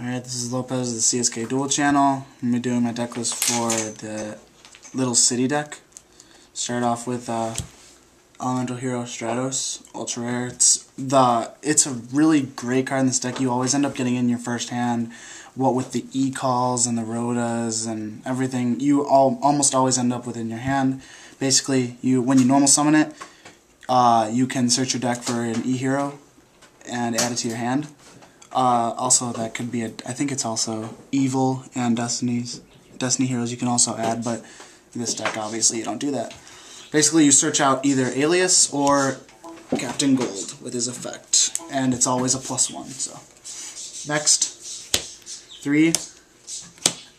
Alright, this is Lopez of the CSKDuelChannel. I'm going to be doing my deck list for the Little City deck. Start off with Elemental Hero Stratos, ultra rare. It's a really great card in this deck. You always end up getting in your first hand. What with the E-calls and the Rhodas and everything, you almost always end up within your hand. Basically, when you normal summon it, you can search your deck for an E-hero and add it to your hand. Also, that could be I think it's also Evil and Destiny heroes you can also add, but this deck obviously you don't do that. Basically, you search out either Alias or Captain Gold with his effect, and it's always a +1. So, next, 3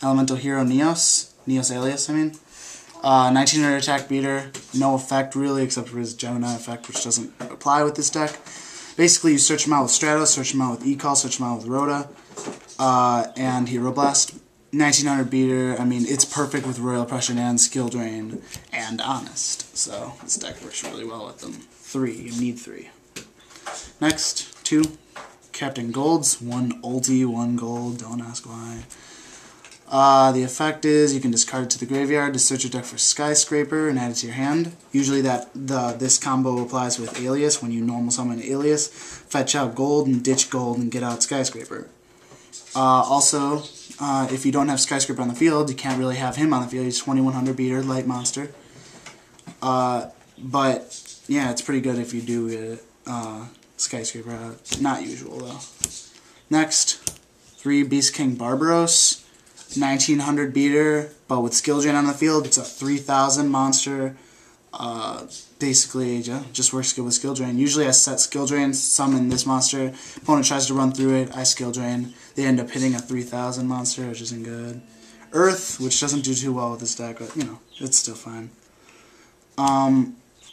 Elemental Hero Neos Alias. 1900 attack beater, no effect really except for his Gemini effect, which doesn't apply with this deck. Basically, you search him out with Stratos, search him out with E-Call, search him out with Rhoda, and Hero Blast. 1900 beater, it's perfect with Royal Oppression and Skill Drain and Honest. So, this deck works really well with them. 3, you need 3. Next, 2 Captain Golds, 1 ulti, 1 gold, don't ask why. The effect is you can discard it to the graveyard to search your deck for Skyscraper and add it to your hand. Usually this combo applies with Alias. When you normal summon Alias, fetch out gold and ditch gold and get out Skyscraper. Also, if you don't have Skyscraper on the field, you can't really have him on the field. He's 2100 beater, light monster. But yeah, it's pretty good if you do get Skyscraper out. Not usual though. Next, 3 Beast King Barbaros. 1900 beater, but with skill drain on the field, it's a 3000 monster. Basically, just works good with skill drain. Usually I set skill drain, summon this monster, opponent tries to run through it, I skill drain. They end up hitting a 3000 monster, which isn't good. Earth, which doesn't do too well with this deck, but it's still fine.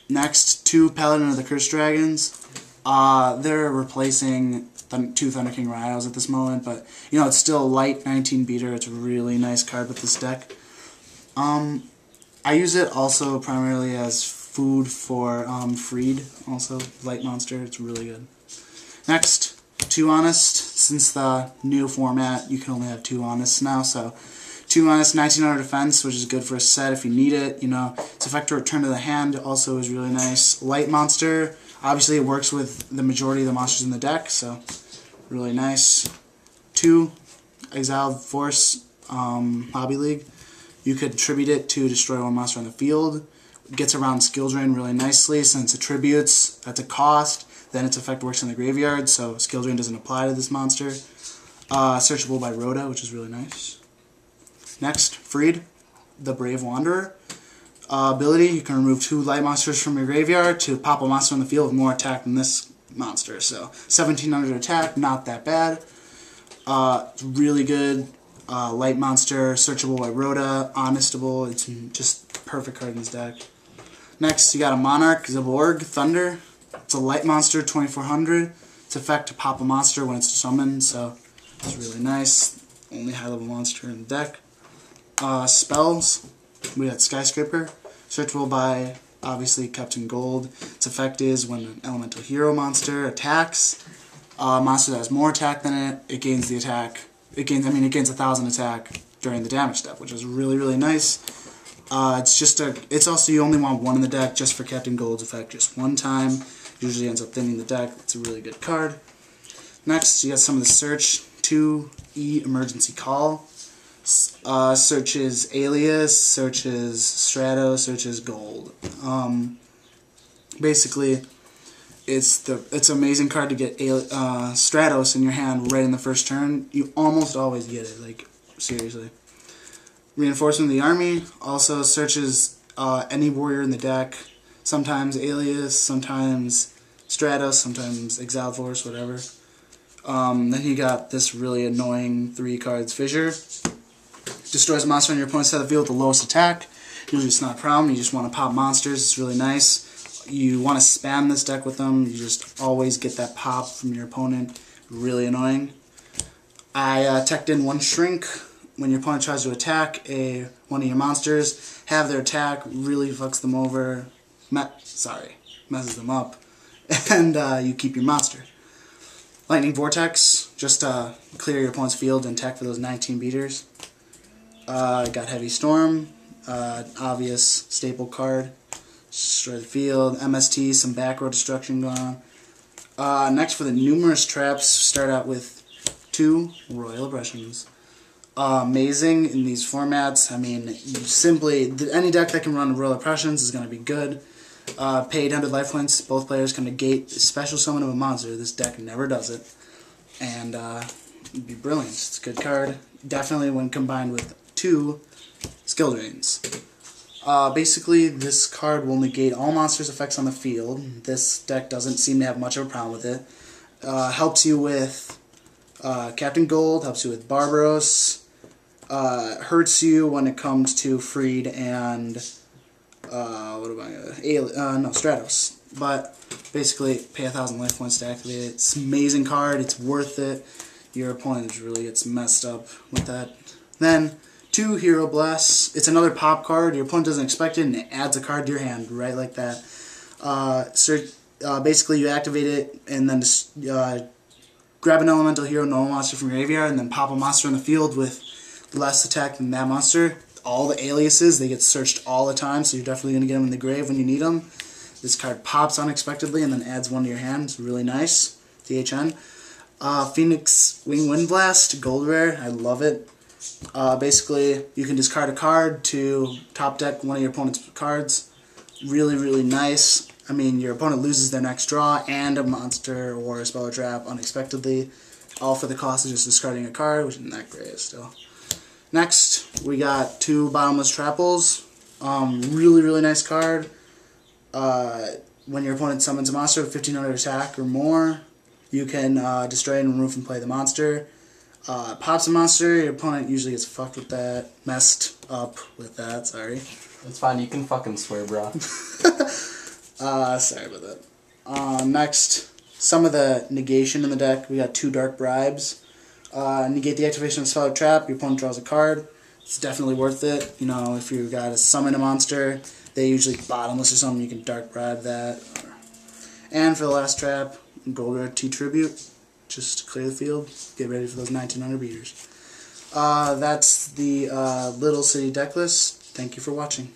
Next, 2 Paladin of the Cursed Dragons. They're replacing 2 Thunder King Rhinos at this moment, but it's still a light 19 beater. It's a really nice card with this deck. I use it also primarily as food for Freed, also light monster. It's really good. Next, 2 Honest. Since the new format, you can only have 2 Honests now, so 2 Honest, 1900 defense, which is good for a set if you need it. Its effect to return to the hand also is really nice. Light monster. Obviously, it works with the majority of the monsters in the deck, so really nice. 2 Exiled Force Hobby League. You could attribute it to destroy 1 monster on the field. It gets around skill drain really nicely since attributes, that's a cost. Then its effect works in the graveyard, so skill drain doesn't apply to this monster. Searchable by Rhoda, which is really nice. Next, Freed, the Brave Wanderer. Ability, you can remove 2 light monsters from your graveyard to pop a monster on the field with more attack than this monster. So 1700 attack, not that bad. It's really good. Light monster, searchable by Rhoda, honestable. It's just perfect card in this deck. Next, you got a Monarch, Zaborg, Thunder. It's a light monster, 2400. Its effect to pop a monster when it's summoned, so it's really nice. Only high level monster in the deck. Spells, we got Skyscraper. Searchable by, obviously, Captain Gold. Its effect is when an Elemental Hero monster attacks, a monster that has more attack than it gains the attack. It gains 1000 attack during the damage step, which is really, really nice. It's also, you only want 1 in the deck just for Captain Gold's effect, just 1 time. Usually ends up thinning the deck. It's a really good card. Next, you got some of the search. 2 E Emergency Call. Searches Alias, searches Stratos, searches Gold. Basically, it's an amazing card to get Stratos in your hand right in the first turn. You almost always get it, like seriously. Reinforcement of the Army also searches any warrior in the deck. Sometimes Alias, sometimes Stratos, sometimes Exiled Force, whatever. Then you got this really annoying 3 cards Fissure. Destroys a monster on your opponent's side of the field with the lowest attack. Usually it's not a problem. You just want to pop monsters. It's really nice. You want to spam this deck with them. You just always get that pop from your opponent. Really annoying. I teched in 1 Shrink. When your opponent tries to attack one of your monsters, have their attack, really fucks them over. Messes them up. And you keep your monster. Lightning Vortex. just to clear your opponent's field and attack for those 19 beaters. Got Heavy Storm, obvious staple card. Destroy the field. MST, some back row destruction going on. Next for the numerous traps, start out with 2 Royal Oppressions. Amazing in these formats. I mean, any deck that can run Royal Oppressions is going to be good. Pay 800 life points. Both players can negate a special summon of a monster. This deck never does it. And it'd be brilliant. It's a good card. Definitely when combined with 2 skill drains. Basically, this card will negate all monsters' effects on the field. This deck doesn't seem to have much of a problem with it. Helps you with Captain Gold, helps you with Barbaros, hurts you when it comes to Freed and Stratos. But basically, pay 1,000 life points to activate it. It's an amazing card. It's worth it. Your opponent really gets messed up with that. Then 2 Hero Blasts. It's another pop card. Your opponent doesn't expect it, and it adds a card to your hand right like that. Basically, you activate it, and then just grab an elemental hero, normal monster from your graveyard, and then pop a monster on the field with less attack than that monster. All the aliases, they get searched all the time, so you're definitely going to get them in the grave when you need them. This card pops unexpectedly and then adds 1 to your hand. It's really nice. THN. Phoenix Wing Wind Blast, gold rare. I love it. Basically, you can discard a card to top deck one of your opponent's cards. Really, really nice. I mean, your opponent loses their next draw and a monster or a spell or trap unexpectedly, all for the cost of just discarding a card, which isn't that great still. Next, we got 2 Bottomless Trapples. Really, really nice card. When your opponent summons a monster with 1,500 attack or more, you can destroy it and remove and play the monster. Pops a monster, your opponent usually gets fucked with that, messed up with that, sorry. It's fine, you can fucking swear, bro. Sorry about that. Next, some of the negation in the deck. We got 2 Dark Bribes. Negate the activation of a spell or trap, your opponent draws a card. It's definitely worth it. You know, if you got to summon a monster, they usually bottomless or something, you can Dark Bribe that. And for the last trap, Gold Rare T-Tribute. Just to clear the field, get ready for those 1900 beaters. That's the Little City deck list. Thank you for watching.